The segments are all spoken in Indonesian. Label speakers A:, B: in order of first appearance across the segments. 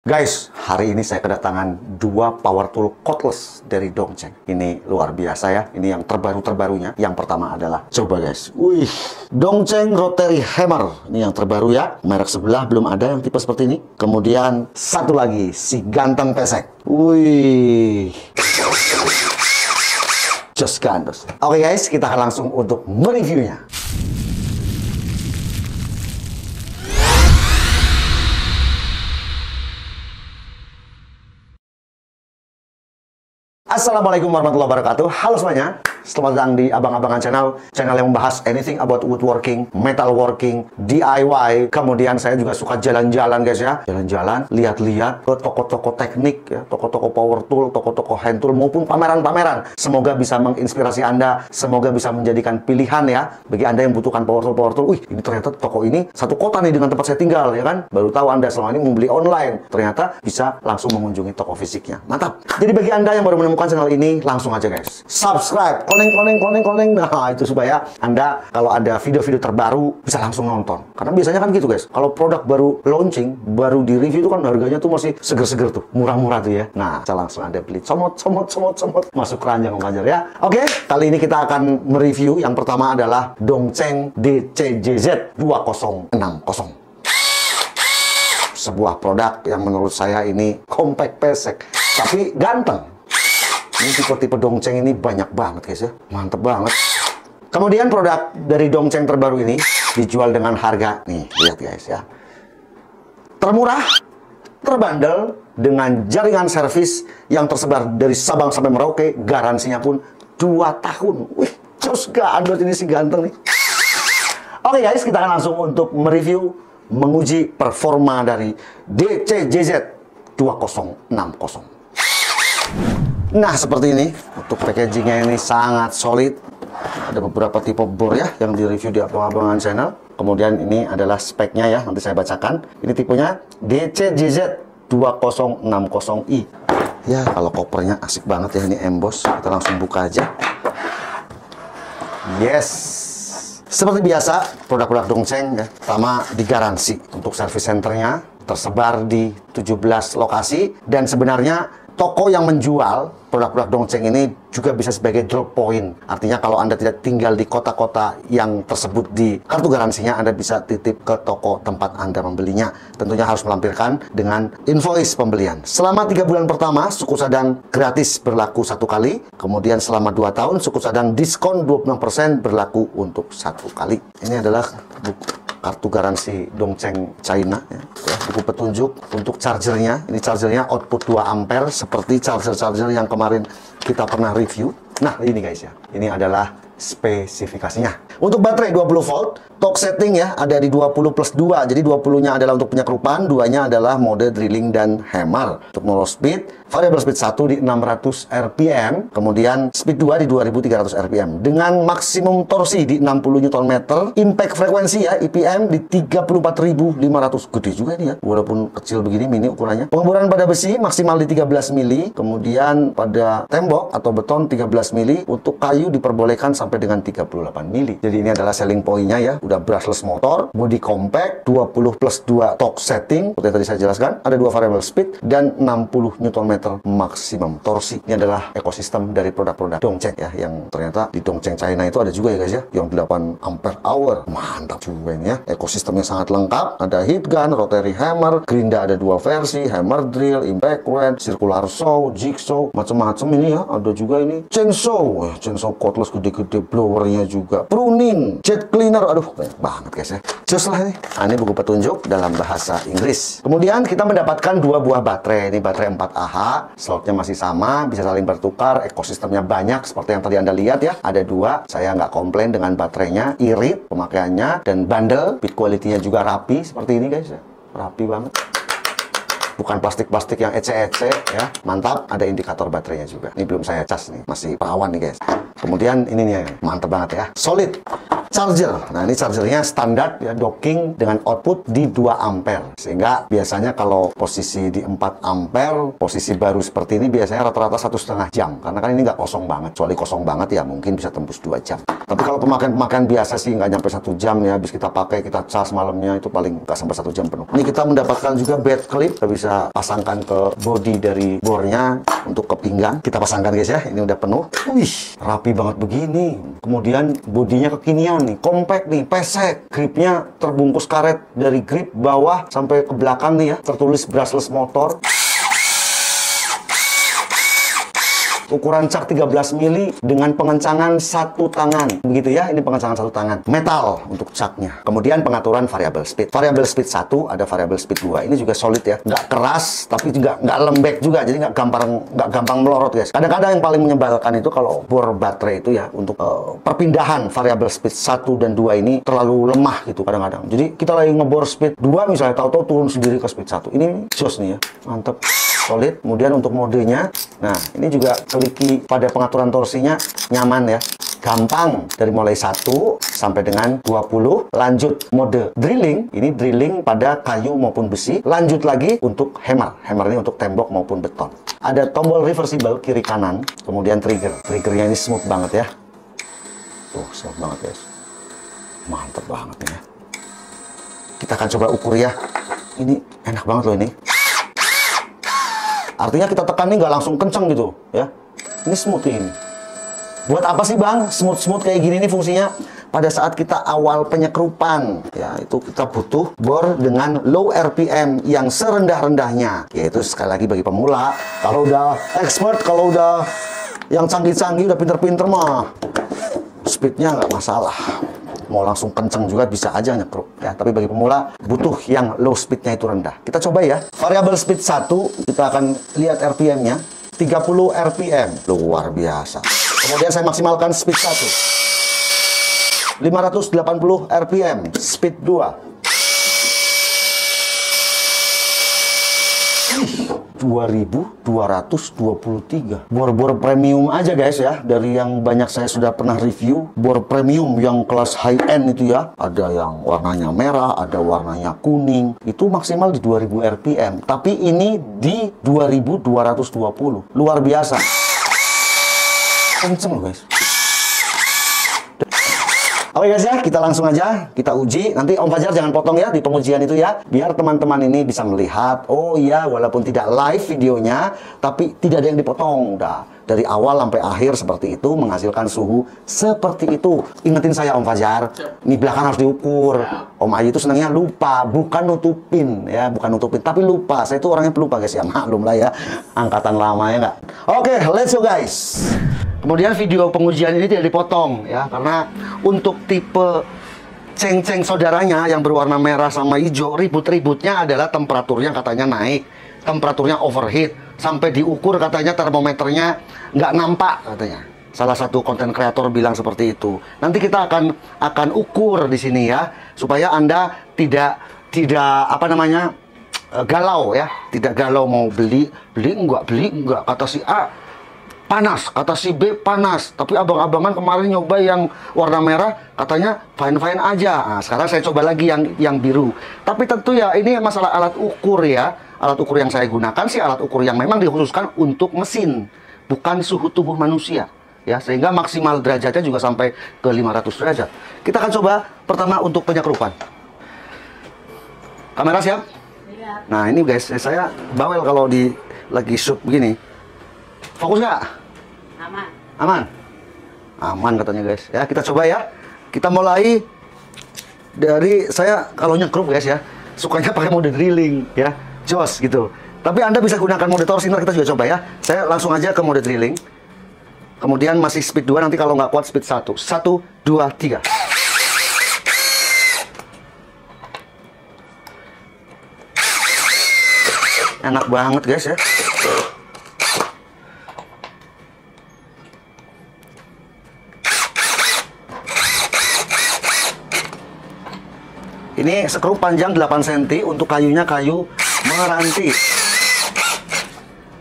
A: Guys, hari ini saya kedatangan dua power tool cordless dari Dongcheng. Ini luar biasa ya. Ini yang terbaru-terbarunya. Yang pertama adalah, coba guys. Wih, Dongcheng Rotary Hammer. Ini yang terbaru ya. Merek sebelah belum ada yang tipe seperti ini. Kemudian satu lagi, si ganteng pesek. Wih. Just gandos. Oke guys, kita akan langsung untuk mereviewnya. Assalamualaikum warahmatullahi wabarakatuh. Halo semuanya, selamat datang di Abang-Abangan channel yang membahas anything about woodworking, metalworking, DIY. Kemudian saya juga suka jalan-jalan guys ya, jalan-jalan, lihat-lihat ke toko-toko teknik ya, toko-toko power tool, toko-toko hand tool maupun pameran-pameran. Semoga bisa menginspirasi Anda, semoga bisa menjadikan pilihan ya bagi Anda yang butuhkan power tool. Wih, ini ternyata toko ini satu kota nih dengan tempat saya tinggal ya kan. Baru tahu Anda selama ini membeli online, ternyata bisa langsung mengunjungi toko fisiknya. Mantap. Jadi bagi Anda yang baru menemukan channel ini, langsung aja guys subscribe, koneng. Nah itu supaya Anda kalau ada video-video terbaru bisa langsung nonton. Karena biasanya kan gitu guys, kalau produk baru launching, baru di review itu kan harganya tuh masih seger-seger tuh, murah-murah tuh ya. Nah bisa langsung Anda beli, comot masuk keranjang ngajar ya. Oke, kali ini kita akan mereview yang pertama adalah Dongcheng DCJZ 2060. Sebuah produk yang menurut saya ini compact pesek tapi ganteng. Ini tipe-tipe Dongcheng ini banyak banget guys ya, mantep banget. Kemudian produk dari Dongcheng terbaru ini dijual dengan harga, nih lihat guys ya, termurah, terbandel, dengan jaringan servis yang tersebar dari Sabang sampai Merauke, garansinya pun 2 tahun. Wih, jos gadot ini si ganteng nih. Oke guys, kita akan langsung untuk mereview, menguji performa dari DCJZ 2060. Nah seperti ini, untuk packagingnya ini sangat solid. Ada beberapa tipe bor ya yang direview di Abang-Abangan channel. Kemudian ini adalah speknya ya, nanti saya bacakan. Ini tipenya DCJZ 2060i. Ya kalau kopernya asik banget ya, ini emboss. Kita langsung buka aja. Yes. Seperti biasa, produk-produk Dongcheng ya, pertama digaransi. Untuk service centernya tersebar di 17 lokasi. Dan sebenarnya toko yang menjual produk-produk Dongcheng ini juga bisa sebagai drop point. Artinya kalau Anda tidak tinggal di kota-kota yang tersebut di kartu garansinya, Anda bisa titip ke toko tempat Anda membelinya. Tentunya harus melampirkan dengan invoice pembelian. Selama 3 bulan pertama, suku cadang gratis berlaku 1 kali. Kemudian selama 2 tahun, suku cadang diskon 20% berlaku untuk 1 kali. Ini adalah buku kartu garansi Dongcheng China ya. Buku petunjuk untuk chargernya. Ini chargernya output 2 ampere seperti charger-charger yang kemarin kita pernah review. Nah ini guys ya, ini adalah spesifikasinya. Untuk baterai 20 volt, torque setting ya ada di 20+2. Jadi 20-nya adalah untuk penyekrupan, 2-nya adalah mode drilling dan hammer. Untuk motor speed, variable speed 1 di 600 rpm, kemudian speed 2 di 2300 rpm. Dengan maksimum torsi di 60 Nm, impact frekuensi ya IPM di 34.500. Gede juga ini ya, walaupun kecil begini mini ukurannya. Pengemburan pada besi maksimal di 13 mili, kemudian pada tembok atau beton 13 mili, untuk kayu diperbolehkan sampai dengan 38 mili. Jadi ini adalah selling point-nya ya, udah brushless motor, body compact, 20+2 torque setting, seperti yang tadi saya jelaskan, ada 2 variable speed dan 60 Nm maksimum torsi. Ini adalah ekosistem dari produk-produk Dongcheng ya, yang ternyata di Dongcheng China itu ada juga ya guys ya, yang 8 ampere hour. Mantap juga ini ya, ekosistemnya sangat lengkap. Ada heat gun, rotary hammer, gerinda ada 2 versi, hammer drill, impact wrench, circular saw, jigsaw, macam-macam ini ya. Ada juga ini chainsaw, chainsaw cordless gede-gede, blowernya juga, pruning, jet cleaner, aduh banyak banget guys ya. Just lah ini. Nah, ini buku petunjuk dalam bahasa Inggris. Kemudian kita mendapatkan 2 buah baterai. Ini baterai 4Ah, slotnya masih sama, bisa saling bertukar, ekosistemnya banyak seperti yang tadi Anda lihat ya. Ada 2, saya nggak komplain dengan baterainya, irit pemakaiannya, dan bandel, build quality-nya juga rapi seperti ini guys ya. Rapi banget. Bukan plastik-plastik yang ece-ece ya. Mantap, ada indikator baterainya juga. Ini belum saya cas nih, masih perawan nih guys. Kemudian ini nih, mantap banget ya, solid. charger. Nah, ini chargernya standar ya, docking dengan output di 2 ampere. Sehingga biasanya kalau posisi di 4 ampere, posisi baru seperti ini biasanya rata-rata 1,5 jam. Karena kan ini nggak kosong banget. Kecuali kosong banget ya mungkin bisa tembus 2 jam. Tapi kalau pemakaian biasa sih nggak nyampe 1 jam ya. Habis kita pakai, kita cas malamnya itu paling nggak sampai 1 jam penuh. Ini kita mendapatkan juga bed clip. Kita bisa pasangkan ke body dari bornya untuk ke pinggang. Kita pasangkan guys ya. Ini udah penuh. Wih, rapi banget begini. Kemudian bodinya kekinian nih, compact nih, pesek. Gripnya terbungkus karet dari grip bawah sampai ke belakang nih ya. Tertulis brushless motor. Ukuran cak 13 mili dengan pengencangan 1 tangan. Begitu ya, ini pengencangan 1 tangan. Metal untuk caknya. Kemudian pengaturan variable speed. Variable speed 1, ada variable speed 2. Ini juga solid ya. Nggak keras, tapi juga nggak lembek juga. Jadi nggak gampang melorot guys. Kadang-kadang yang paling menyebalkan itu kalau bor baterai itu ya, untuk perpindahan variable speed 1 dan 2 ini terlalu lemah gitu kadang-kadang. Jadi kita lagi ngebor speed 2 misalnya, tahu-tahu turun sendiri ke speed 1. Ini jos nih ya. Mantap. Solid. Kemudian untuk modenya, nah ini juga kliki pada pengaturan torsinya nyaman ya, gampang dari mulai 1 sampai dengan 20. Lanjut mode drilling, ini drilling pada kayu maupun besi. Lanjut lagi untuk hammer ini untuk tembok maupun beton. Ada tombol reversible kiri kanan, kemudian triggernya ini smooth banget ya, tuh smooth banget guys, mantep banget ya. Kita akan coba ukur ya, ini enak banget loh ini. Artinya kita tekan nih nggak langsung kenceng gitu ya. Ini smooth ini. Buat apa sih bang smooth kayak gini nih fungsinya? Pada saat kita awal penyekrupan ya, itu kita butuh bor dengan low RPM yang serendah-rendahnya. Yaitu sekali lagi bagi pemula. Kalau udah expert, kalau udah yang canggih-canggih, udah pinter-pinter mah speednya nggak masalah. Mau langsung kenceng juga bisa aja nyekrup ya. Tapi bagi pemula butuh yang low speednya itu rendah. Kita coba ya. Variable speed 1, kita akan lihat RPM-nya 30 RPM. Luar biasa. Kemudian saya maksimalkan speed 1 580 RPM. Speed 2 2223. Bor-bor premium aja guys ya. Dari yang banyak saya sudah pernah review, bor premium yang kelas high end itu ya, ada yang warnanya merah, ada warnanya kuning, itu maksimal di 2000 RPM. Tapi ini di 2220. Luar biasa. Kenceng loh guys. Oke guys ya, kita langsung aja kita uji. Nanti Om Fajar jangan potong ya di pengujian itu ya, biar teman-teman ini bisa melihat. Oh iya, walaupun tidak live videonya, tapi tidak ada yang dipotong. Udah dari awal sampai akhir seperti itu, menghasilkan suhu seperti itu. Ingetin saya Om Fajar, ini belakang harus diukur. Om Ayu itu senangnya lupa, bukan nutupin ya, bukan nutupin, tapi lupa. Saya itu orangnya pelupa guys ya, maklum lah ya, angkatan lama ya nggak. Oke, let's go guys. Kemudian video pengujian ini tidak dipotong ya, karena untuk tipe ceng-ceng saudaranya yang berwarna merah sama hijau, ribut-ributnya adalah temperaturnya katanya naik, temperaturnya overheat, sampai diukur katanya termometernya nggak nampak katanya. Salah satu konten kreator bilang seperti itu. Nanti kita akan ukur di sini ya, supaya Anda tidak apa namanya galau ya, tidak galau mau beli enggak kata si A panas, kata si B panas, tapi abang-abangan kemarin nyoba yang warna merah katanya fine-fine aja. Nah, sekarang saya coba lagi yang biru. Tapi tentu ya ini masalah alat ukur ya. Alat ukur yang saya gunakan sih alat ukur yang memang dikhususkan untuk mesin, bukan suhu tubuh manusia ya, sehingga maksimal derajatnya juga sampai ke 500 derajat. Kita akan coba pertama untuk penyekrupan. Kamera siap? Siap. Nah ini guys, saya bawel kalau lagi shoot begini. Fokus nggak? Aman. Aman? Aman katanya guys. Ya kita coba ya. Kita mulai dari, saya kalau nyekrup guys ya, sukanya pakai mode drilling ya. Jos gitu. Tapi Anda bisa gunakan mode torsi, kita juga coba ya. Saya langsung aja ke mode drilling. Kemudian masih speed 2, nanti kalau nggak kuat speed 1. 1, 2, 3. Enak banget guys ya. Ini skru panjang 8 cm untuk kayunya kayu meranti.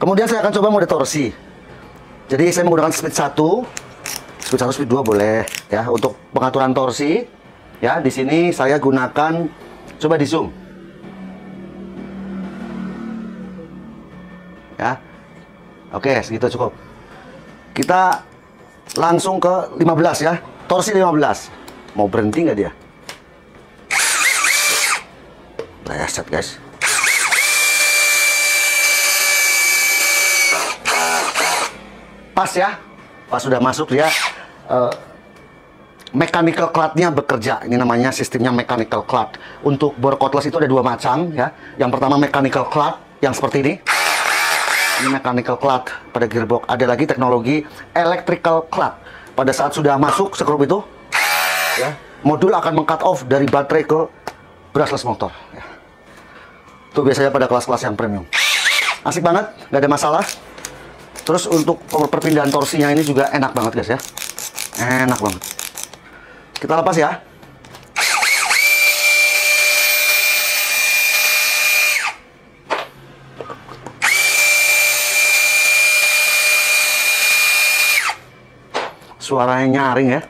A: Kemudian saya akan coba mode torsi. Jadi saya menggunakan speed 1 Speed 1, speed 2 boleh ya. Untuk pengaturan torsi ya, di sini saya gunakan, coba di zoom. Ya. Oke, segitu cukup. Kita langsung ke 15 ya. Torsi 15. Mau berhenti nggak dia? Reset guys. Pas ya. Pas sudah masuk dia. Mechanical clutch-nya bekerja. Ini namanya sistemnya mechanical clutch. Untuk bor cordless itu ada dua macam ya. Yang pertama mechanical clutch yang seperti ini. Ini mechanical clutch pada gearbox. Ada lagi teknologi electrical clutch. Pada saat sudah masuk skrup itu ya, modul akan meng-cut off dari baterai ke brushless motor ya. Itu biasanya pada kelas-kelas yang premium. Asik banget, nggak ada masalah. Terus untuk perpindahan torsinya ini juga enak banget guys ya. Enak banget. Kita lepas ya. Suaranya nyaring ya.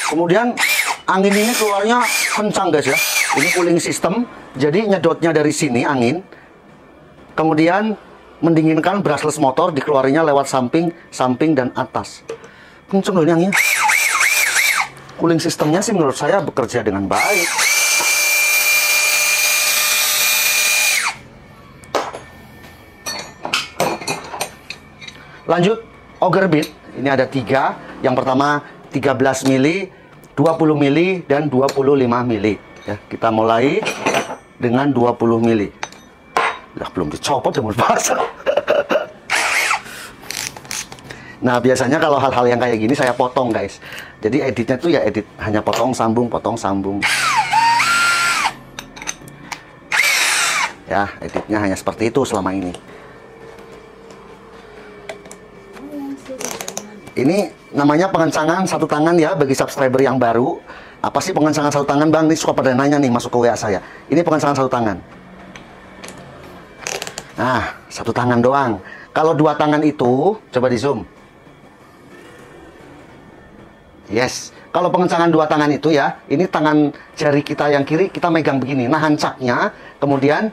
A: Kemudian angin ini keluarnya kencang guys ya. Ini cooling system, jadi nyedotnya dari sini angin. Kemudian mendinginkan brushless motor, dikeluarinya lewat samping dan atas. Kenceng loh ini anginnya. Cooling systemnya sih menurut saya bekerja dengan baik. Lanjut, auger bit. Ini ada 3. Yang pertama 13 mili, 20 mili, dan 25 mili. Ya, kita mulai dengan 20 mili. Lah, belum dicopot udah mau pasang. Nah, biasanya kalau hal-hal yang kayak gini saya potong, guys. Jadi editnya tuh ya edit hanya potong sambung, potong sambung. Ya, editnya hanya seperti itu selama ini. Ini namanya pengencangan satu tangan ya bagi subscriber yang baru. Apa sih pengencangan satu tangan bang? Ini suka pada nanya nih masuk ke WA saya. Ini pengencangan satu tangan. Nah, satu tangan doang. Kalau dua tangan itu, coba di zoom. Yes. Kalau pengencangan dua tangan itu ya, ini tangan jari kita yang kiri kita megang begini, nahan caknya, kemudian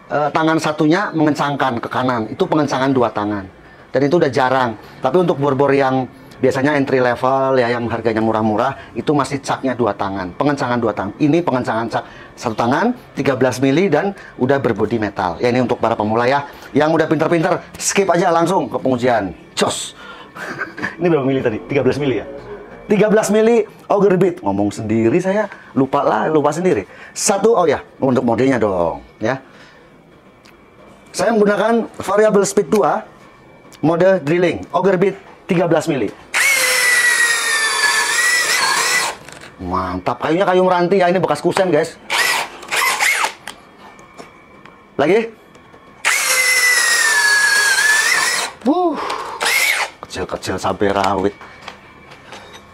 A: tangan satunya mengencangkan ke kanan. Itu pengencangan dua tangan. Dan itu udah jarang. Tapi untuk bor-bor yang biasanya entry level ya, yang harganya murah-murah, itu masih caknya dua tangan, pengencangan dua tangan. Ini pengencangan cak satu tangan 13 mili dan udah berbodi metal. Ya, ini untuk para pemula ya. Yang udah pinter-pinter, skip aja langsung ke pengujian. Cos. Ini berapa mili tadi? 13 mili ya? 13 mili auger bit. Ngomong sendiri saya, lupa sendiri. Satu, oh ya, untuk modenya dong ya. Saya menggunakan variable speed 2 mode drilling, auger bit 13 mili. Mantap, kayunya kayu meranti ya, ini bekas kusen guys. Lagi. Kecil-kecil sampai rawit.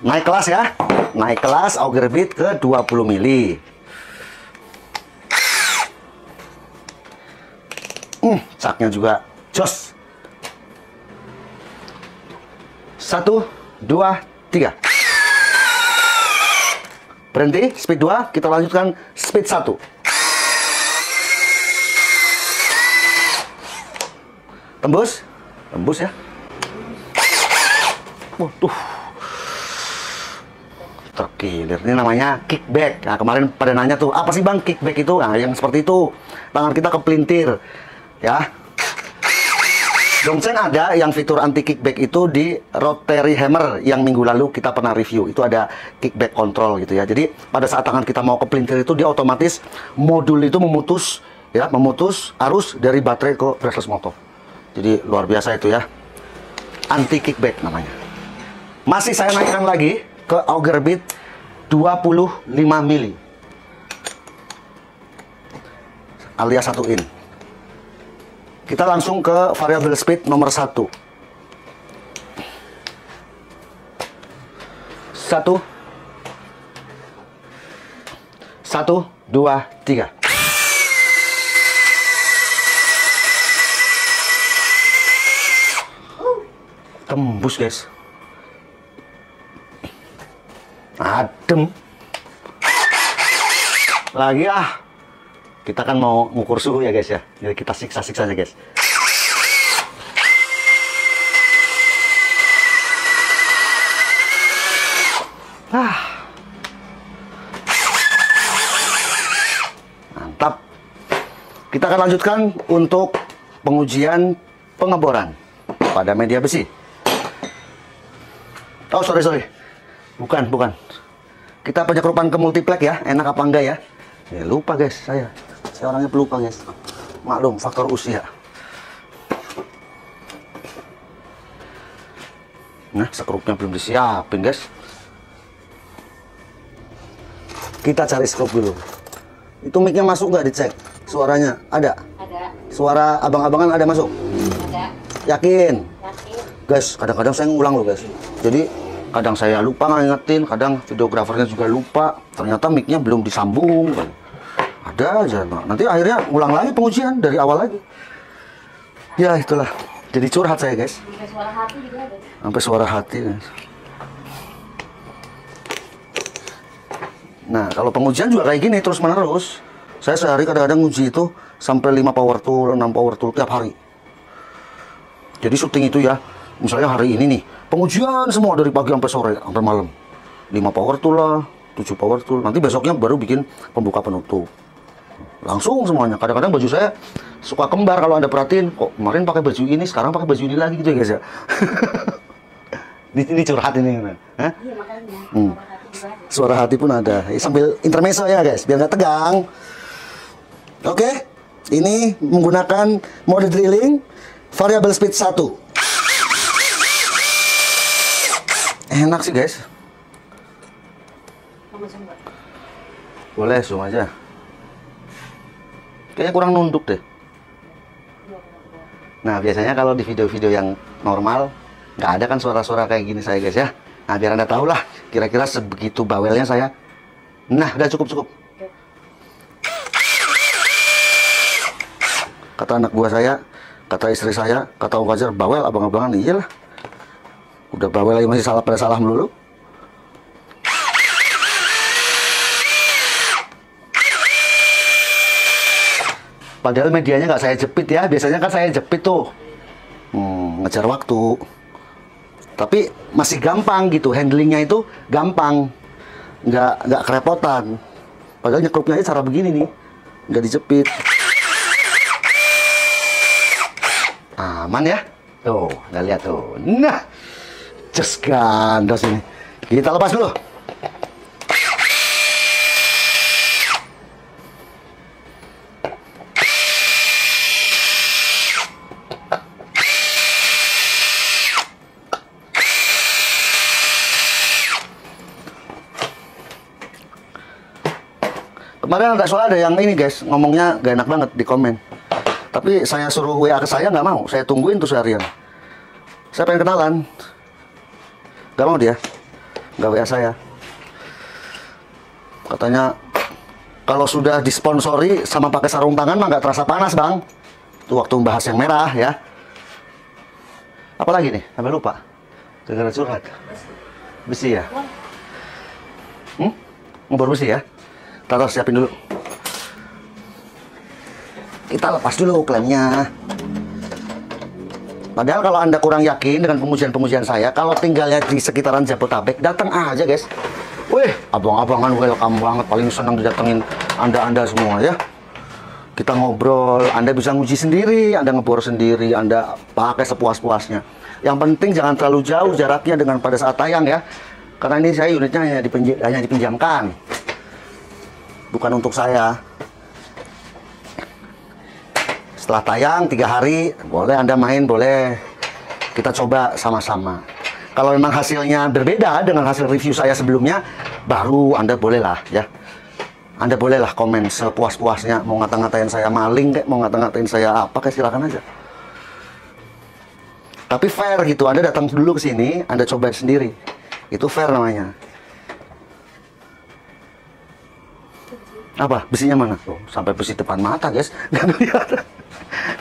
A: Naik kelas ya. Naik kelas auger bit ke 20 mili. Caknya juga jos. 1, 2, 3. Berhenti, speed 2, kita lanjutkan speed 1. Tembus ya. Waduh. Terkilir, ini namanya kickback. Nah, kemarin pada nanya tuh, apa sih bang kickback itu? Nah, yang seperti itu, tangan kita kepelintir ya. Dongceng ada yang fitur anti kickback itu di rotary hammer yang minggu lalu kita pernah review. Itu ada kickback control gitu ya. Jadi pada saat tangan kita mau kepelintir itu dia otomatis modul itu memutus arus dari baterai ke brushless motor. Jadi luar biasa itu ya. Anti kickback namanya. Masih saya naikkan lagi ke auger bit 25 mili. Alias 1 in. Kita langsung ke variable speed nomor 1. 1, 1, 2, 3. Tembus guys. Adem. Lagi ah. Kita kan mau ngukur suhu ya guys ya. Jadi kita siksa-siksa aja guys. Mantap. Kita akan lanjutkan untuk pengujian pengeboran pada media besi. Oh sorry. Bukan. Kita penyekrupan ke multiplex ya. Enak apa enggak ya? Ya lupa guys saya. Saya orangnya pelupa guys. Maklum faktor usia. Nah skrupnya belum disiapin guys. Kita cari skrup dulu. Itu mic-nya masuk nggak dicek? Suaranya ada? Ada. Suara abang-abangan ada masuk? Ada. Yakin? Yakin. Guys, kadang-kadang saya ngulang loh guys. Jadi kadang saya lupa ngingetin, kadang videografernya juga lupa. Ternyata mic-nya belum disambung. Ada aja. Nanti akhirnya ngulang lagi pengujian dari awal lagi. Ya itulah. Jadi curhat saya guys. Sampai suara hati juga ada. Sampai suara hati guys. Nah, kalau pengujian juga kayak gini terus menerus. Saya sehari kadang-kadang uji itu sampai 5 power tool, 6 power tool tiap hari. Jadi syuting itu ya, misalnya hari ini nih, pengujian semua dari pagi sampai sore, sampai malam. 5 power tool lah, 7 power tool. Nanti besoknya baru bikin pembuka penutup. Langsung semuanya. Kadang-kadang baju saya suka kembar kalau Anda perhatiin. Kok kemarin pakai baju ini, sekarang pakai baju ini lagi gitu ya guys ya. Ini curhat ini. Hah? Iya, makanya. Suara hati pun ada. Sambil intermezzo ya guys, biar nggak tegang. Oke, ini menggunakan mode drilling variable speed 1. Enak sih guys. Boleh zoom aja. Kayaknya kurang nunduk deh. Nah biasanya kalau di video-video yang normal nggak ada kan suara-suara kayak gini saya guys ya. Nah biar Anda tahu lah kira-kira sebegitu bawelnya saya. Nah udah cukup. Kata anak buah saya, kata istri saya, kata Om Fajar, bawel abang-abangan. Iyalah. Udah bawel lagi masih salah melulu. Padahal medianya nggak saya jepit ya. Biasanya kan saya jepit tuh. Ngejar waktu. Tapi masih gampang gitu. Handlingnya itu gampang. Nggak kerepotan. Padahal nyekrupnya aja cara begini nih. Nggak dijepit. Aman ya. Tuh, nggak lihat tuh. Nah. Just gandos ini. Kita lepas dulu. Kemarin ada yang ini guys, ngomongnya gak enak banget di komen. Tapi saya suruh WA ke saya nggak mau, saya tungguin tuh seharian. Saya pengen kenalan, gak mau dia, nggak WA saya. Katanya kalau sudah disponsori sama pakai sarung tangan mah nggak terasa panas bang. Itu waktu membahas yang merah ya. Apalagi nih, sampai lupa. Gara-gara curhat. Besi ya? Ngebor besi ya? Taruh siapin dulu. Kita lepas dulu klemnya. Padahal kalau Anda kurang yakin dengan pengujian-pengujian saya, kalau tinggalnya di sekitaran Jabodetabek, datang aja guys. Wih, abang-abangan welcome banget, paling senang didatengin Anda semua ya. Kita ngobrol, Anda bisa nguji sendiri, Anda ngebor sendiri, Anda pakai sepuas-puasnya. Yang penting jangan terlalu jauh jaraknya dengan pada saat tayang ya. Karena ini saya unitnya hanya dipinjamkan. Bukan untuk saya. Setelah tayang 3 hari, boleh Anda main, boleh kita coba sama-sama. Kalau memang hasilnya berbeda dengan hasil review saya sebelumnya, baru Anda bolehlah ya. Anda bolehlah komen sepuas-puasnya, mau ngata-ngatain saya maling kayak, mau ngata-ngatain saya apa kayak, silakan aja. Tapi fair gitu, Anda datang dulu ke sini, Anda coba sendiri. Itu fair namanya. Apa? Besinya mana? Oh, sampai besi depan mata, guys. Nggak kelihatan.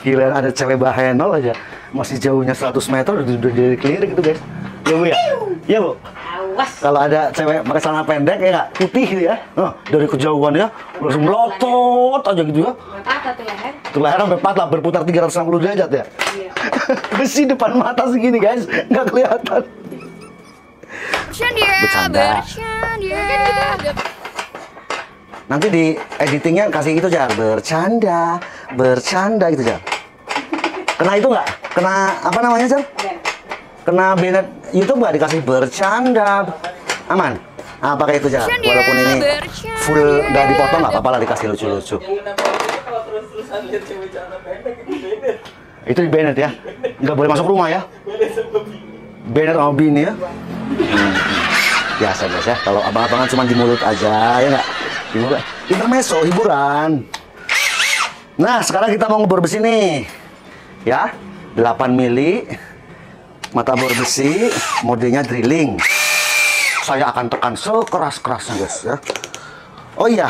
A: Gila, ada cewek bahenol aja. Masih jauhnya 100 meter udah dari keliling gitu guys. Ya Bu ya? Iya Bu?
B: Awas.
A: Kalau ada cewek pakai celana pendek ya nggak? Putih gitu ya. Dari kejauhan ya, langsung melotot aja gitu ya.
B: Patah tuh leher.
A: Tuh leher sampai patah, berputar 360 derajat ya.
B: Iya.
A: Besi depan mata segini guys, nggak kelihatan. Bercanda. Nanti di editingnya kasih itu Jar, bercanda, bercanda gitu Jar. Kena itu nggak? Kena apa namanya Jar? Kena banned YouTube nggak dikasih bercanda? Aman? Ah, pakai itu Jar. Walaupun ini full nggak dipotong nggak apa-apa lah, dikasih lucu-lucu.
C: Kalau terus-terusan lihat cewek celana pendek itu beda.
A: Itu di banned ya? Nggak boleh masuk rumah ya? Banned sama bini ya? Biasa guys ya, kalau abang-abangan cuma di mulut aja ya nggak? Di mulut. Intermezzo, hiburan. Nah, sekarang kita mau ngebor besi nih. Ya, 8 mili. Mata bor besi, modenya drilling. Saya akan tekan sekeras-kerasnya guys ya. Oh iya,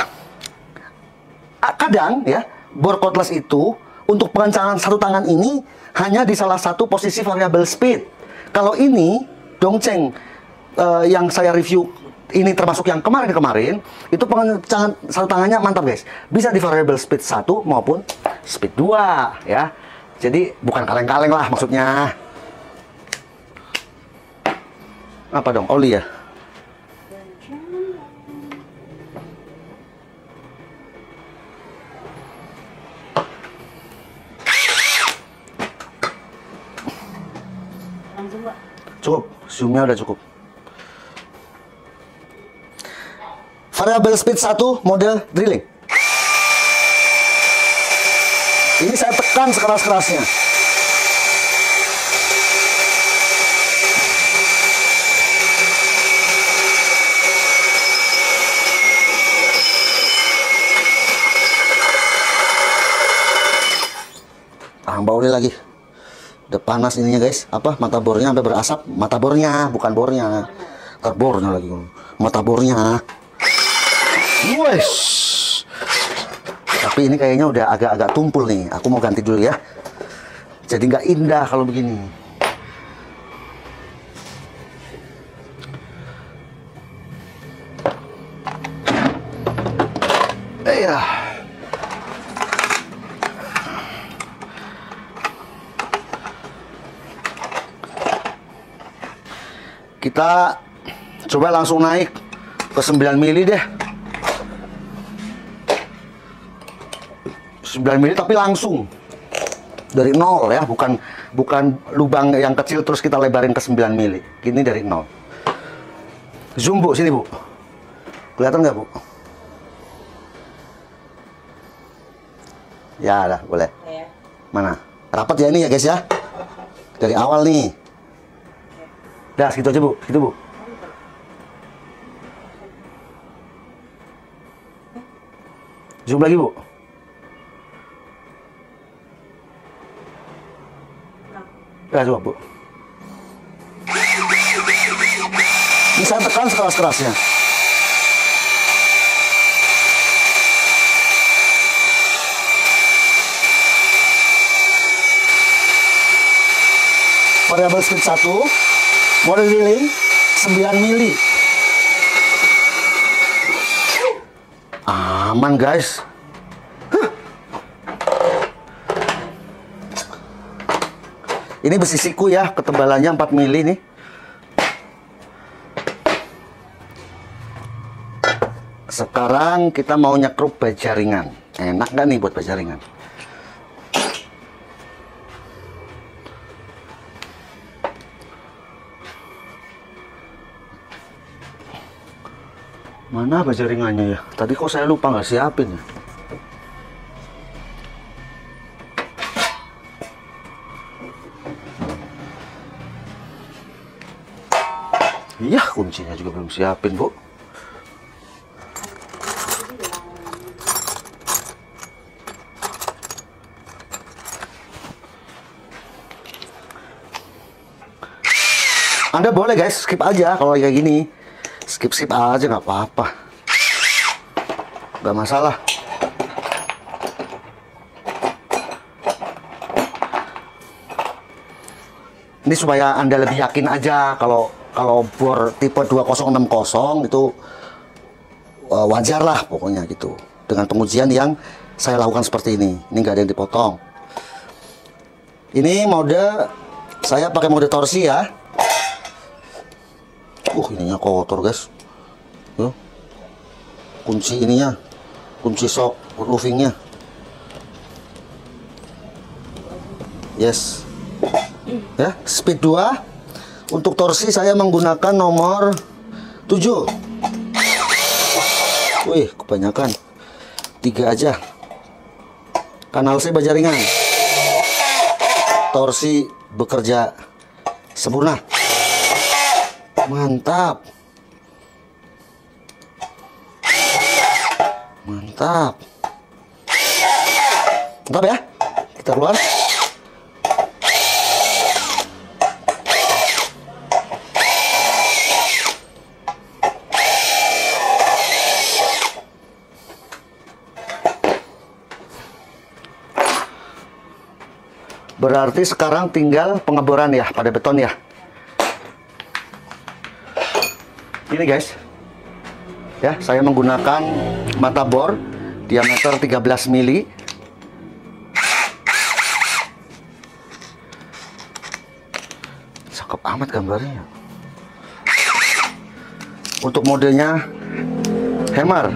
A: kadang ya bor cordless itu untuk pengencangan satu tangan ini hanya di salah satu posisi variable speed. Kalau ini Dongcheng yang saya review ini termasuk yang kemarin-kemarin, itu pengencangan satu tangannya mantap guys. Bisa di variable speed 1 maupun speed 2 ya. Jadi bukan kaleng-kaleng lah maksudnya. Apa dong? Oli ya? Cukup, zoomnya udah cukup. Variable speed 1 model drilling. Ini saya tekan sekeras-kerasnya. Bau ini lagi. Udah panas ininya guys. Apa? Mata bornya sampai berasap. Mata bornya, bukan bornya. Terbornya lagi. Mata bornya. Wes. Tapi ini kayaknya udah agak-agak tumpul nih. Aku mau ganti dulu ya. Jadi nggak indah kalau begini. Ya. Kita coba langsung naik ke 9 mili deh. 9 mili tapi langsung dari nol ya, bukan lubang yang kecil terus kita lebarin ke 9 mili. Ini dari nol. Zoom Bu, sini Bu. Kelihatan nggak Bu? Ya, dah boleh.
B: Ya.
A: Mana? Rapat ya ini ya guys ya. Dari awal nih. Dah, segitu aja Bu, gitu Bu. Zoom lagi Bu. Dah, coba Bu. Ini saya tekan sekeras-kerasnya. Variable speed 1, model drilling 9 mili. Aman guys. Ini besi siku ya, ketebalannya 4 mili nih. Sekarang kita mau nyekruk bajaringan. Enak nggak nih buat bajaringan? Mana bajaringannya ya? Tadi kok saya lupa nggak siapin ya? Iya, kuncinya juga belum siapin, Bu. Anda boleh guys, skip aja kalau kayak gini. Skip aja nggak apa-apa, nggak masalah. Ini supaya Anda lebih yakin aja kalau bor tipe 2060 itu wajar lah pokoknya gitu. Dengan pengujian yang saya lakukan seperti ini. Ini nggak ada yang dipotong. Ini mode, saya pakai mode torsi ya. Ininya kotor guys. Kunci ininya, kunci shock roofingnya. Yes. Ya, speed 2. Untuk torsi saya menggunakan nomor 7. Wih, kebanyakan. 3 aja. Kanal C baja ringan. Torsi bekerja sempurna. Mantap. Mantap. Mantap ya. Kita keluar. Berarti sekarang tinggal pengeboran ya pada beton ya. Ini guys. Ya, saya menggunakan mata bor diameter 13 mili. Cakep amat gambarnya. Untuk modelnya hammer.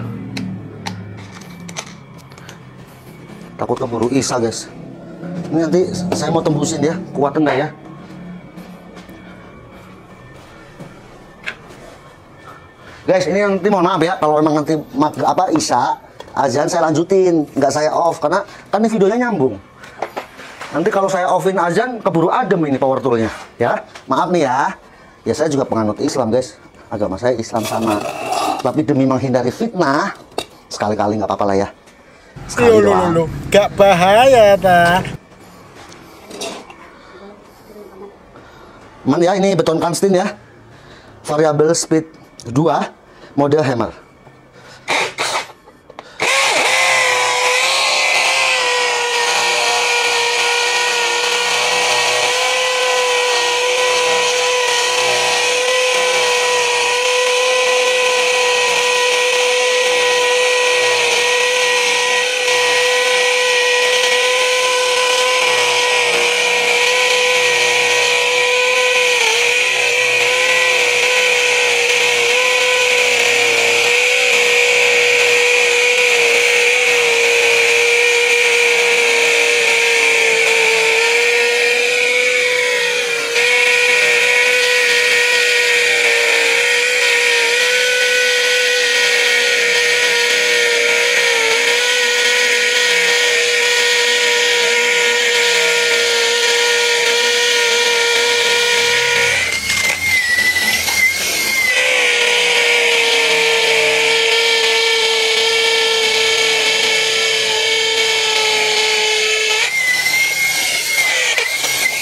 A: Takut keburu isa guys. Ini nanti saya mau tembusin ya, kuat enggak ya? Guys, ini nanti mohon maaf ya, kalau memang nanti isa azan saya lanjutin, nggak saya off karena kan ini videonya nyambung. Nanti kalau saya offin azan keburu adem ini power toolnya, ya. Maaf nih ya. Ya saya juga penganut Islam guys, agama saya Islam sama. Tapi demi menghindari fitnah, sekali-kali nggak apa-apa lah ya. Sekali doang.
B: Gak bahaya ta.
A: Man ya, ini beton Kanstin ya, variabel speed 2, mode hammer.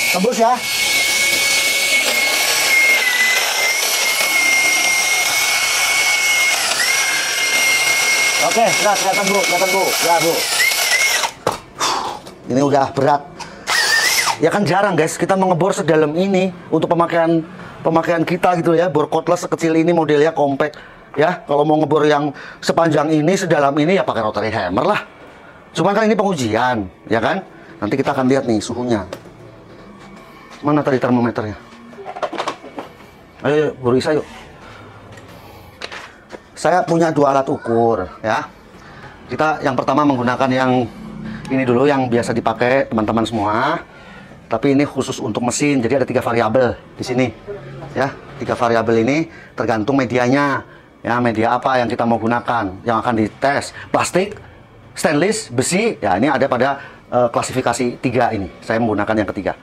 A: Tembus ya. Oke, nah, kelihatan Bu. Ya Bu. Ini udah berat. Ya kan jarang guys kita mengebor sedalam ini untuk pemakaian kita gitu ya. Bor cordless sekecil ini modelnya compact ya. Kalau mau ngebor yang sepanjang ini, sedalam ini ya pakai rotary hammer lah. Cuman kan ini pengujian, ya kan? Nanti kita akan lihat nih suhunya. Mana tadi termometernya? Ayo, Bu Risa yuk. Saya punya 2 alat ukur ya. Kita yang pertama menggunakan yang ini dulu yang biasa dipakai teman-teman semua. Tapi ini khusus untuk mesin. Jadi ada 3 variabel di sini. Ya, 3 variabel ini tergantung medianya. Ya, media apa yang kita mau gunakan, yang akan dites. Plastik, stainless, besi. Ya, ini ada pada klasifikasi 3 ini. Saya menggunakan yang ketiga.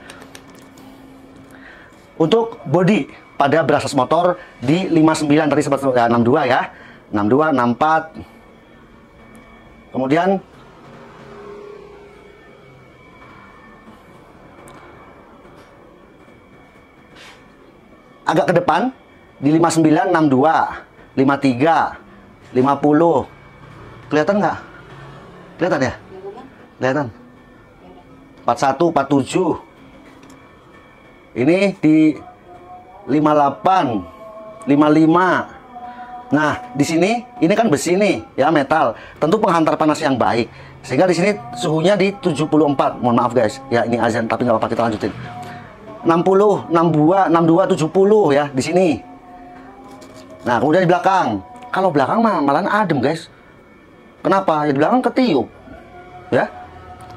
A: Untuk body pada berasas motor di 59 tadi sempat 62 ya. 62, 64. Kemudian agak ke depan di 59, 62, 53, 50. Kelihatan nggak? Kelihatan ya? Kelihatan. 41, 47. Ini di 58, 55. Nah, di sini ini kan besi nih, ya metal. Tentu penghantar panas yang baik. Sehingga di sini suhunya di 74. Mohon maaf guys. Ya, ini azan tapi nggak apa-apa, kita lanjutin. 60, 62, 62, 70 ya di sini. Nah, kemudian di belakang. Kalau belakang malah adem guys. Kenapa? Ya di belakang ketiup. Ya.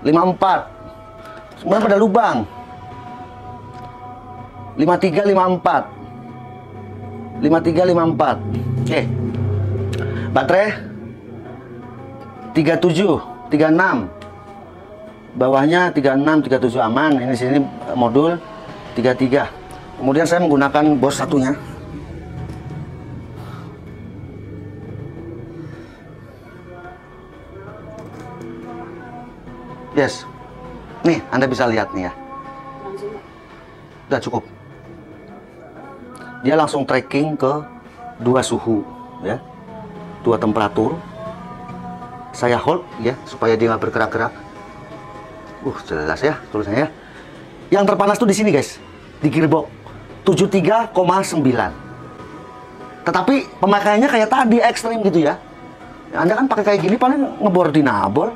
A: 54. Semuanya pada lubang. 53, 54. 53, 54. Oke. Baterai 37, 36. Bawahnya 36, 37 aman. Ini sini modul 33. Kemudian saya menggunakan bos satunya. Yes. Nih, Anda bisa lihat nih ya. Udah cukup. Dia langsung tracking ke 2 suhu ya. 2 temperatur. Saya hold ya supaya dia nggak bergerak-gerak. Jelas ya tulisannya. Yang terpanas tuh di sini guys. Di gearbox 73,9. Tetapi pemakaiannya kayak tadi ekstrim gitu ya. Anda kan pakai kayak gini paling ngebor dinabol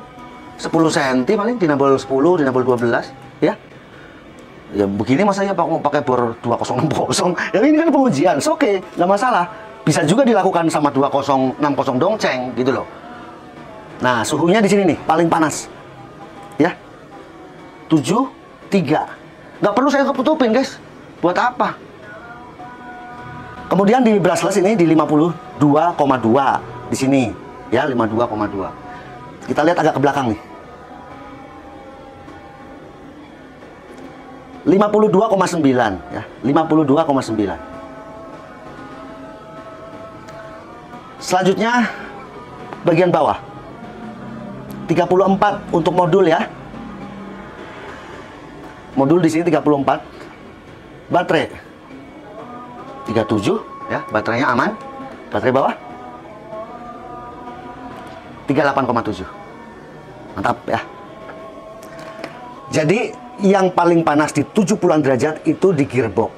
A: 10 cm, paling dinabol 10, dinabol 12 ya. Ya begini masa ya mau pakai bor 2060. Ya ini kan pengujian, oke, nggak masalah. Bisa juga dilakukan sama 2060 dongceng gitu loh. Nah, suhunya di sini nih paling panas. Ya. 73. Nggak perlu saya tutupin, guys. Buat apa? Kemudian di brushless ini di 52,2 di sini, ya 52,2. Kita lihat agak ke belakang nih. 52,9 ya, 52,9. Selanjutnya bagian bawah. 34 untuk modul ya. Modul di sini 34. Baterai 37 ya, baterainya aman. Baterai bawah 38,7. Mantap ya. Jadi yang paling panas di 70-an derajat itu di gearbox.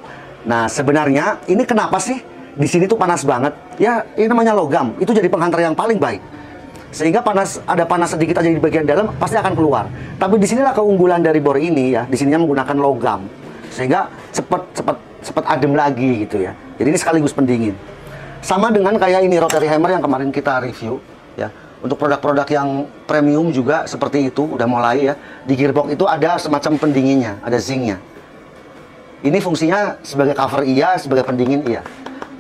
A: Nah, sebenarnya ini kenapa sih di sini tuh panas banget? Ya, ini namanya logam. Itu jadi penghantar yang paling baik. Sehingga ada panas sedikit aja di bagian dalam pasti akan keluar. Tapi di sinilah keunggulan dari bor ini ya. Di sininya menggunakan logam. Sehingga cepat adem lagi gitu ya. Jadi ini sekaligus pendingin. Sama dengan kayak ini rotary hammer yang kemarin kita review ya. Untuk produk-produk yang premium juga seperti itu udah mulai ya. Di gearbox itu ada semacam pendinginnya, ada zincnya. Ini fungsinya sebagai cover iya, sebagai pendingin iya.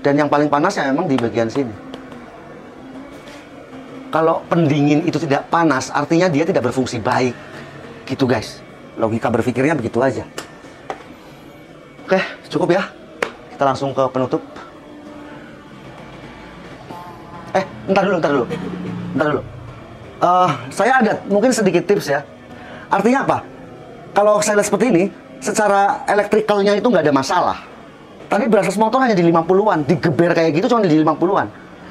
A: Dan yang paling panas ya memang di bagian sini. Kalau pendingin itu tidak panas, artinya dia tidak berfungsi baik. Gitu guys. Logika berpikirnya begitu aja. Oke, cukup ya. Kita langsung ke penutup. Bentar dulu. Saya ada mungkin sedikit tips ya. Artinya apa? Kalau saya lihat seperti ini, secara elektrikalnya itu nggak ada masalah. Tadi brushless motor hanya di 50-an, digeber kayak gitu cuma di 50-an.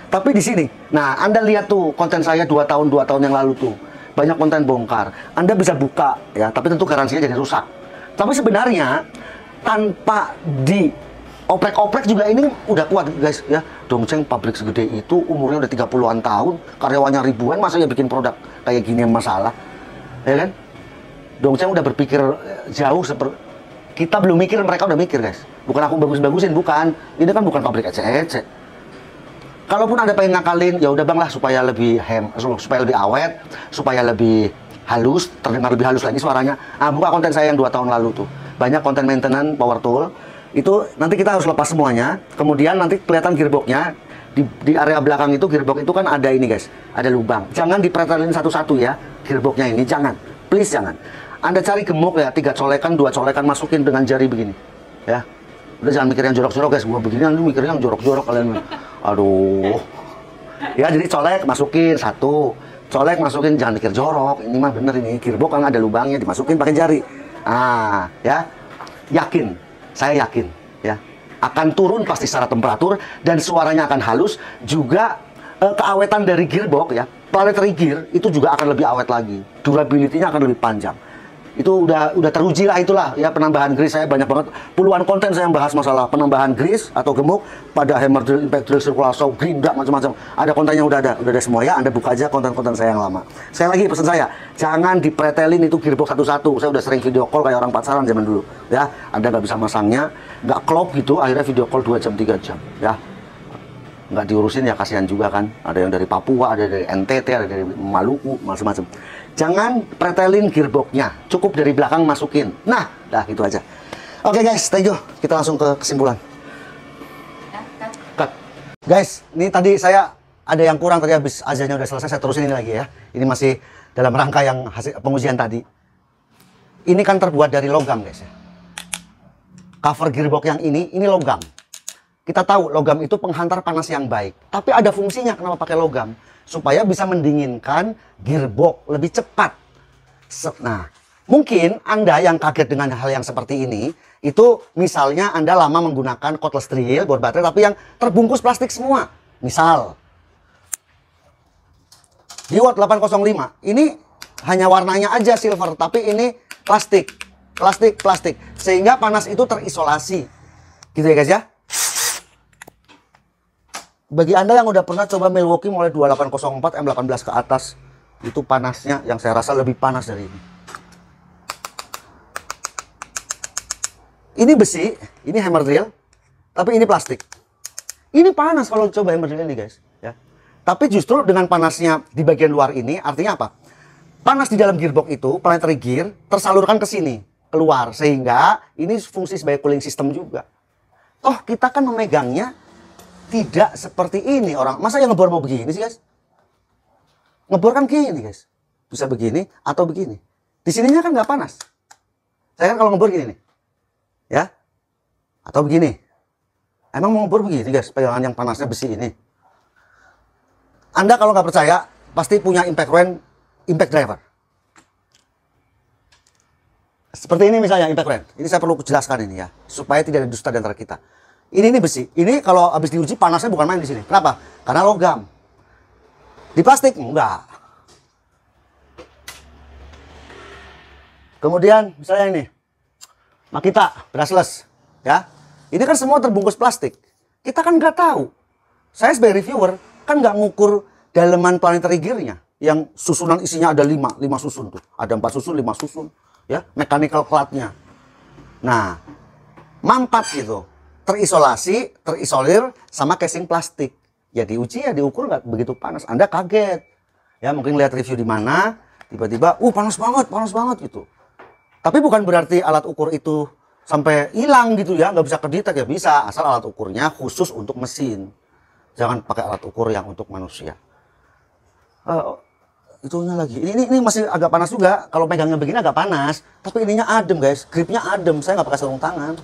A: Tapi di sini, nah Anda lihat tuh konten saya 2 tahun yang lalu tuh. Banyak konten bongkar. Anda bisa buka ya, tapi tentu garansinya jadi rusak. Tapi sebenarnya tanpa oprek-oprek juga ini udah kuat guys ya. Dongceng pabrik segede itu umurnya udah 30-an tahun, karyawannya ribuan, masa ya bikin produk kayak gini yang masalah ya kan. Dongceng udah berpikir jauh, seperti kita belum mikir, mereka udah mikir guys. Bukan aku bagus-bagusin, bukan. Ini kan bukan pabrik ecek-ecek. Kalaupun Anda pengen ngakalin, ya udah bang lah supaya lebih supaya lebih awet, supaya lebih halus, terdengar lebih halus lagi suaranya. Buka konten saya yang 2 tahun lalu tuh. Banyak konten maintenance power tool. Itu nanti kita harus lepas semuanya. Kemudian nanti kelihatan gearboxnya di area belakang itu. Gearbox itu kan ada ini guys, ada lubang. Jangan dipretelin satu-satu ya gearboxnya ini, jangan, please jangan. Anda cari gemuk ya, 3 colekan, 2 colekan, masukin dengan jari begini ya. Udah jangan mikir yang jorok-jorok guys. Gua begini, lu mikir yang jorok-jorok kalian. Aduh ya, jadi colek masukin 1, colek masukin, jangan mikir jorok. Ini mah bener, ini gearbox kan ada lubangnya, dimasukin pakai jari. Ya, yakin. Saya yakin ya akan turun pasti secara temperatur dan suaranya akan halus. Juga keawetan dari gearbox ya, planetary gear itu juga akan lebih awet lagi. Durability-nya akan lebih panjang. Itu udah teruji lah itulah ya, penambahan grease. Saya banyak banget, puluhan konten saya yang bahas masalah penambahan grease atau gemuk pada hammer drill, impact drill, circular saw, gerinda, macam-macam. Ada kontennya, udah ada semua ya. Anda buka aja konten-konten saya yang lama. Saya lagi pesan saya, jangan dipretelin itu gearbox satu-satu. Saya udah sering video call kayak orang pacaran zaman dulu ya. Anda nggak bisa masangnya, nggak klop gitu, akhirnya video call 2 jam 3 jam ya. Nggak diurusin ya, kasihan juga kan. Ada yang dari Papua, ada dari NTT, ada dari Maluku, macam-macam. Jangan pretelin gearboxnya, cukup dari belakang masukin. Nah, gitu aja. Oke guys, thank you. Kita langsung ke kesimpulan. Cut. Guys, ini tadi saya ada yang kurang tadi, habis azannya udah selesai, saya terusin ini lagi ya. Ini masih dalam rangka yang hasil pengujian tadi. Ini kan terbuat dari logam guys ya. Cover gearbox yang ini logam. Kita tahu logam itu penghantar panas yang baik. Tapi ada fungsinya kenapa pakai logam. Supaya bisa mendinginkan gearbox lebih cepat. Nah, mungkin Anda yang kaget dengan hal yang seperti ini, itu misalnya Anda lama menggunakan cordless drill, bor baterai, tapi yang terbungkus plastik semua. Misal, Dewalt 805, ini hanya warnanya aja silver, tapi ini plastik. Sehingga panas itu terisolasi. Gitu ya guys ya. Bagi Anda yang udah pernah coba Milwaukee mulai 2804 M18 ke atas, itu panasnya yang saya rasa lebih panas dari ini. Ini besi, ini hammer drill, tapi ini plastik. Ini panas kalau coba hammer drill ini guys, ya. Tapi justru dengan panasnya di bagian luar ini, artinya apa? Panas di dalam gearbox itu, planetary gear, tersalurkan ke sini, keluar, sehingga ini fungsi sebagai cooling system juga. Toh kita kan memegangnya tidak seperti ini orang. Masa yang ngebor mau begini sih guys? Ngebor kan gini guys. Bisa begini atau begini. Di sininya kan nggak panas. Saya kan kalau ngebor gini nih. Ya. Atau begini. Emang mau ngebor begini guys. Pegangan yang panasnya besi ini. Anda kalau nggak percaya, pasti punya impact wrench, impact driver. Seperti ini misalnya impact wrench. Ini saya perlu jelaskan ini ya. Supaya tidak ada dusta di antara kita. Ini besi. Ini kalau habis diuji panasnya bukan main di sini. Kenapa? Karena logam. Di plastik enggak. Kemudian misalnya ini Makita brushless ya. Ini kan semua terbungkus plastik. Kita kan nggak tahu. Saya sebagai reviewer kan nggak ngukur daleman planetary gear-nya yang susunan isinya ada 5 susun tuh. Ada 4 susun, 5 susun ya, mechanical cloud-nya. Nah, mampat gitu. Terisolir sama casing plastik. Ya diuji ya diukur nggak begitu panas. Anda kaget. Ya mungkin lihat review di mana, tiba-tiba, panas banget gitu. Tapi bukan berarti alat ukur itu sampai hilang gitu ya, nggak bisa kedetek ya, bisa. Asal alat ukurnya khusus untuk mesin. Jangan pakai alat ukur yang untuk manusia. Itunya lagi. Ini masih agak panas juga. Kalau pegangnya begini agak panas. Tapi ininya adem guys, gripnya adem. Saya nggak pakai sarung tangan.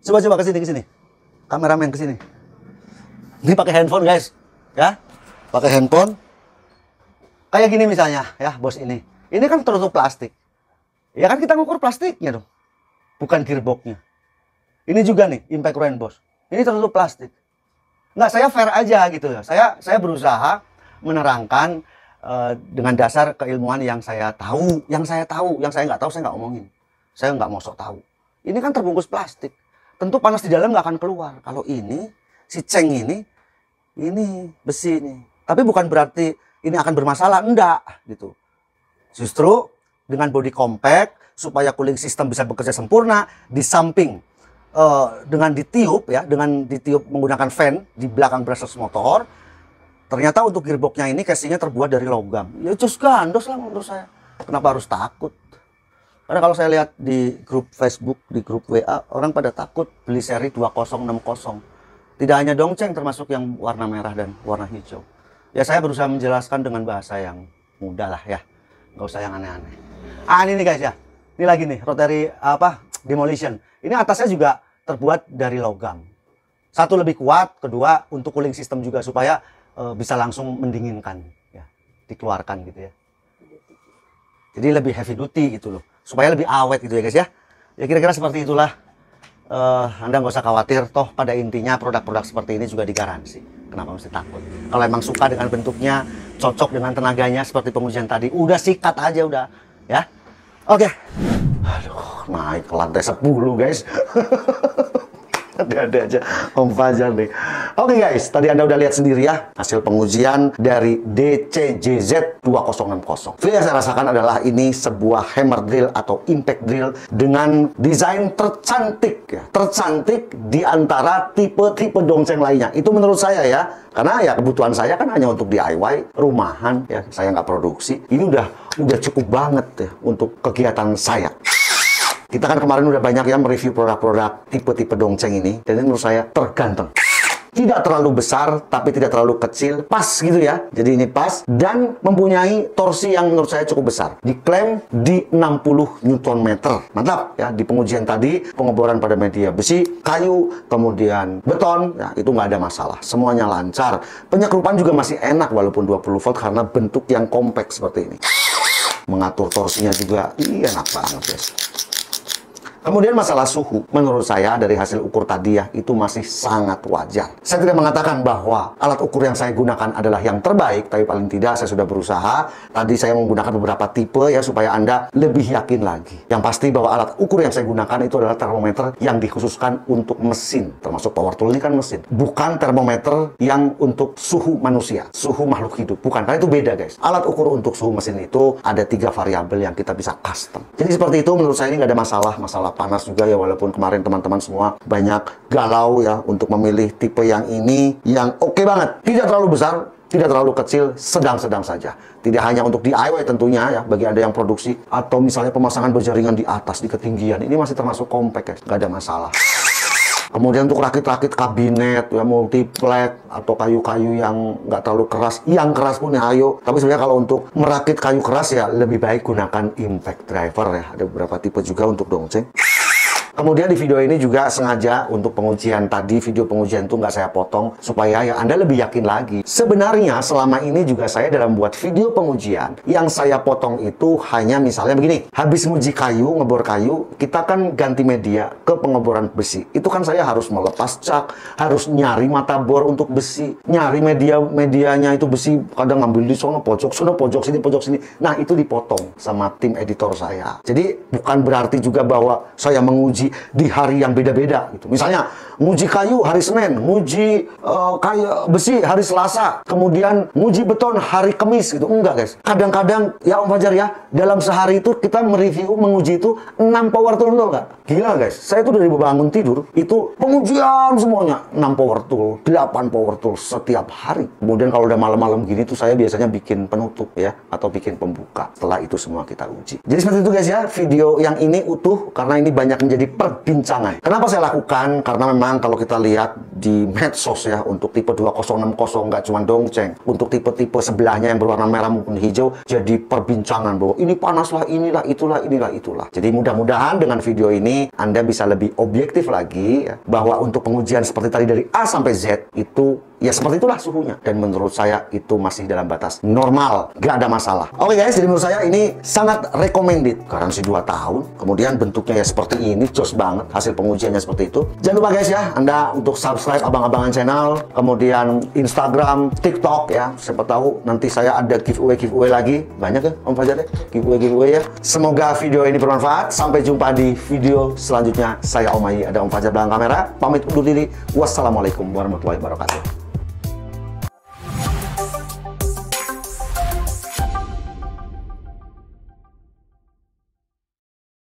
A: Coba ke sini. Kameramen ke sini. Ini pakai handphone, guys. Ya. Pakai handphone. Kayak gini misalnya, ya, bos ini. Ini kan tertutup plastik. Ya kan kita ngukur plastiknya dong. Bukan gearboxnya. Ini juga nih, impact wrench, bos. Ini tertutup plastik. Nggak, saya fair aja gitu ya. Saya berusaha menerangkan dengan dasar keilmuan yang saya tahu. Yang saya nggak tahu, saya nggak omongin. Saya nggak mau sok tahu. Ini kan terbungkus plastik. Tentu panas di dalam nggak akan keluar. Kalau ini, si ceng ini besi ini. Tapi bukan berarti ini akan bermasalah, enggak gitu. Justru dengan body compact, supaya cooling system bisa bekerja sempurna, di samping dengan ditiup menggunakan fan di belakang brushless motor, ternyata untuk gearboxnya ini casingnya terbuat dari logam. Ya just gandos lah menurut saya. Kenapa harus takut? Karena kalau saya lihat di grup Facebook, di grup WA, orang pada takut beli seri 2060. Tidak hanya dongceng, termasuk yang warna merah dan warna hijau. Ya saya berusaha menjelaskan dengan bahasa yang mudah lah ya. Nggak usah yang aneh-aneh. Ini nih guys ya. Ini lagi nih, rotary demolition. Ini atasnya juga terbuat dari logam. Satu lebih kuat, kedua untuk cooling system juga supaya bisa langsung mendinginkan. Ya, dikeluarkan gitu ya. Jadi lebih heavy duty gitu loh. Supaya lebih awet gitu ya guys ya. Ya kira-kira seperti itulah. Anda nggak usah khawatir. Toh pada intinya produk-produk seperti ini juga digaransi. Kenapa mesti takut? Kalau emang suka dengan bentuknya, cocok dengan tenaganya seperti pengujian tadi, udah sikat aja udah, ya. Oke. Aduh, naik ke lantai 10, guys. Ada aja Om Fajar nih. Oke guys, tadi Anda udah lihat sendiri ya hasil pengujian dari DCJZ 2060. Feel yang saya rasakan adalah ini sebuah hammer drill atau impact drill dengan desain tercantik ya. Tercantik di antara tipe-tipe dongseng lainnya. Itu menurut saya ya. Karena ya kebutuhan saya kan hanya untuk DIY, rumahan ya. Saya nggak produksi. Ini udah cukup banget ya untuk kegiatan saya. Kita kan kemarin udah banyak ya mereview produk-produk tipe-tipe dongseng ini. Dan ini menurut saya terganteng. Tidak terlalu besar, tapi tidak terlalu kecil. Pas gitu ya. Jadi ini pas. Dan mempunyai torsi yang menurut saya cukup besar. Diklaim di 60 Nm. Mantap ya. Di pengujian tadi, pengeboran pada media besi, kayu, kemudian beton. Ya, itu nggak ada masalah. Semuanya lancar. Penyekrupan juga masih enak walaupun 20 volt karena bentuk yang kompak seperti ini. Mengatur torsinya juga enak banget guys. Kemudian masalah suhu, menurut saya dari hasil ukur tadi ya, itu masih sangat wajar. Saya tidak mengatakan bahwa alat ukur yang saya gunakan adalah yang terbaik, tapi paling tidak saya sudah berusaha. Tadi saya menggunakan beberapa tipe ya, supaya Anda lebih yakin lagi. Yang pasti bahwa alat ukur yang saya gunakan itu adalah termometer yang dikhususkan untuk mesin. Termasuk power tool ini kan mesin. Bukan termometer yang untuk suhu manusia, suhu makhluk hidup. Bukan, karena itu beda guys. Alat ukur untuk suhu mesin itu ada 3 variabel yang kita bisa custom. Jadi seperti itu menurut saya ini nggak ada masalah panas juga ya, walaupun kemarin teman-teman semua banyak galau ya untuk memilih tipe yang ini yang oke banget, tidak terlalu besar, tidak terlalu kecil, sedang-sedang saja. Tidak hanya untuk DIY tentunya ya, bagi Anda yang produksi atau misalnya pemasangan berjaringan di atas, di ketinggian, ini masih termasuk compact guys, nggak ada masalah. Kemudian untuk rakit-rakit kabinet ya, multiplek atau kayu-kayu yang nggak terlalu keras, yang keras pun ya ayo. Tapi sebenarnya kalau untuk merakit kayu keras ya lebih baik gunakan impact driver ya. Ada beberapa tipe juga untuk dongseng. Kemudian di video ini juga sengaja untuk pengujian tadi, video pengujian itu nggak saya potong supaya ya Anda lebih yakin lagi. Sebenarnya selama ini juga saya dalam buat video pengujian yang saya potong itu hanya misalnya begini. Habis nguji kayu, ngebor kayu, kita kan ganti media ke pengeboran besi. Itu kan saya harus melepas cak, harus nyari mata bor untuk besi, nyari medianya itu besi, kadang ngambil di sono pojok sini, pojok sini. Nah, itu dipotong sama tim editor saya. Jadi bukan berarti juga bahwa saya menguji di hari yang beda-beda gitu. Misalnya nguji kayu hari Senin, nguji kayu besi hari Selasa, kemudian nguji beton hari Kamis gitu. Enggak guys. Kadang-kadang ya Om Fajar ya, dalam sehari itu kita mereview, menguji itu 6 power tool enggak? Gila guys. Saya tuh dari bangun tidur itu pengujian semuanya. 6 power tool, 8 power tool setiap hari. Kemudian kalau udah malam-malam gini tuh saya biasanya bikin penutup ya, atau bikin pembuka. Setelah itu semua kita uji. Jadi seperti itu guys ya, video yang ini utuh karena ini banyak menjadi perbincangan. Kenapa saya lakukan? Karena memang kalau kita lihat di medsos ya, untuk tipe 2060 nggak cuma dongseng, untuk tipe-tipe sebelahnya yang berwarna merah maupun hijau jadi perbincangan bahwa ini panas lah, inilah itulah, inilah itulah. Jadi mudah-mudahan dengan video ini Anda bisa lebih objektif lagi ya, bahwa untuk pengujian seperti tadi dari A sampai Z itu ya seperti itulah suhunya. Dan menurut saya itu masih dalam batas normal, gak ada masalah. Oke guys, jadi menurut saya ini sangat recommended. Garansi 2 tahun, kemudian bentuknya ya seperti ini, jos banget. Hasil pengujiannya seperti itu. Jangan lupa guys ya, Anda untuk subscribe abang-abangan channel, kemudian Instagram, TikTok ya. Siapa tahu nanti saya ada giveaway lagi. Banyak ya Om Fajar ya, giveaway ya. Semoga video ini bermanfaat. Sampai jumpa di video selanjutnya. Saya Om Ayi, ada Om Fajar belakang kamera. Pamit undur diri. Wassalamualaikum warahmatullahi wabarakatuh.